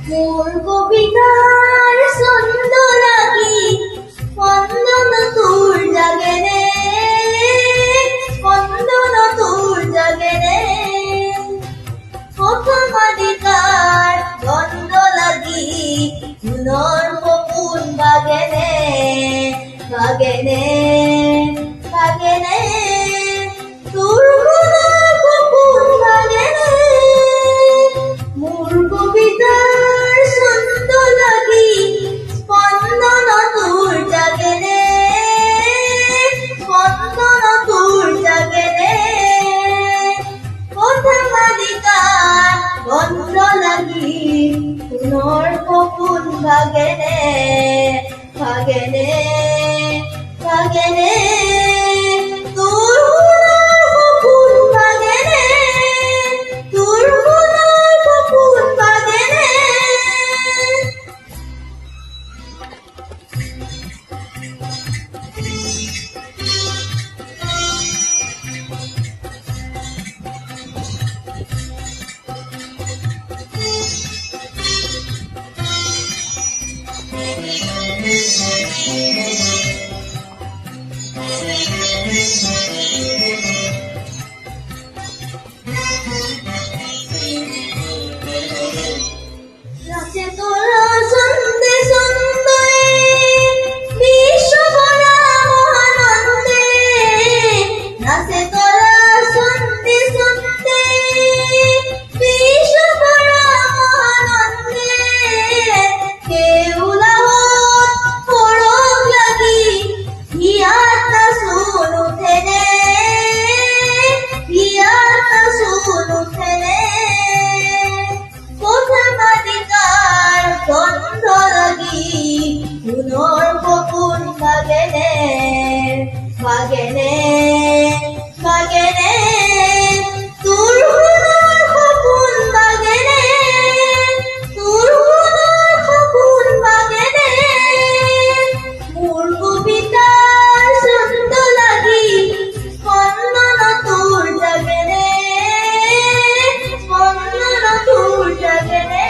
মোর কবিতার ছন্দ লাগি স্পন্দন তোর জাগে রে, স্পন্দন তোর জাগে রে। প্রথমাধিকার গন্ধ লাগি মনৰ সপোন বাগে নে, বাগে নে, বাগে নে। তোৰ মনৰ সপোন বাগে নে। মোর কবিতার ছন্দ লাগি স্পন্দন তোর জাগে রে, স্পন্দন তোর জাগে রে। প্রথমাধিকার গন্ধ লাগি মনৰ সপোন ভাগে নে, ভাগে নে, ভাগে নে। তোর মনৰ সপোন ভাগে নে, তোর মনৰ সপোন ভাগে নে। নাচে তোরা ছন্দে ছন্দে বিশ্বভরা মহানন্দে, নাচে তোরা ছন্দে ছন্দে বিশ্বভরা মহানন্দে। কেউলাহত পৰক লাগি হিয়াত নাচোন উঠে নে, হিয়াত নাচোন উঠে নে। প্রথমাধিকার গন্ধ লাগি মনৰ সপোন ভাগে নে, ভাগে নে, ভাগে নে। তোৰ মনৰ সপোন ভাগে নে, তোৰ মনৰ সপোন ভাগে নে। মোর কবিতার ছন্দ লাগি স্পন্দন তোর জাগে রে, স্পন্দন তোর জাগে রে।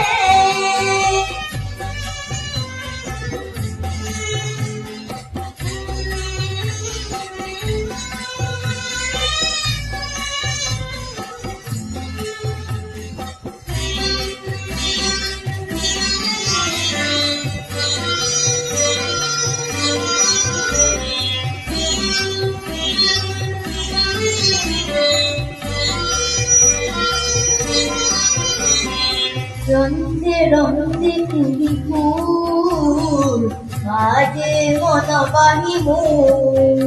রন্ধে রন্ধে তুলি ফুল মাঝে মন বাহি মোর,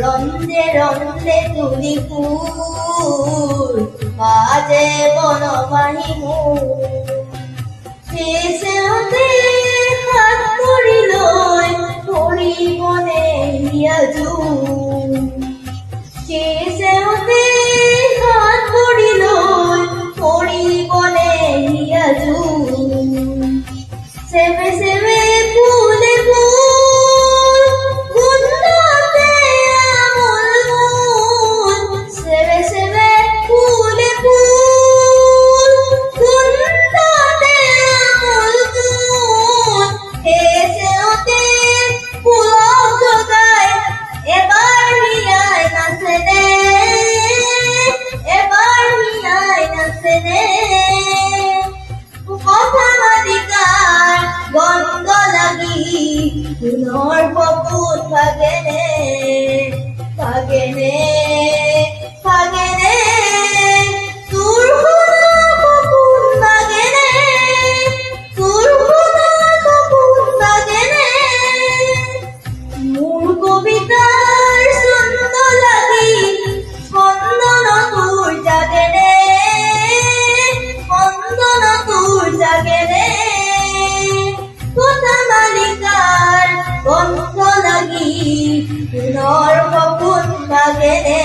রন্ধে রন্ধে তুলি ফুল মাঝে মন বাহি মোর। শেষে হতে হাত ধরি লৈ ধরি মনে হিয়াজু, শেষে হতে হাত ধরি লৈ ধরি মনে হিয়াজু। সেবে সেবে ফুলে ফুল গুন্ধতে আমুল মূল, সেবে সেবে ফুলে ফুল গুন্ধতে আমুল মূল। হেসে ওতে পুলক জগায় এবার হিয়ায় নাচে নে, এবার হিয়ায় নাচে নে। প্রথমাধিকার গন্ধ লাগি মনৰ সপোন ভাগে নে, ভাগে নে, ভাগে নে। তোৰ মনৰ সপোন ভাগে নে, তোৰ মনৰ সপোন ভাগে নে। মোর পুনৰ সপোন ভাগেনে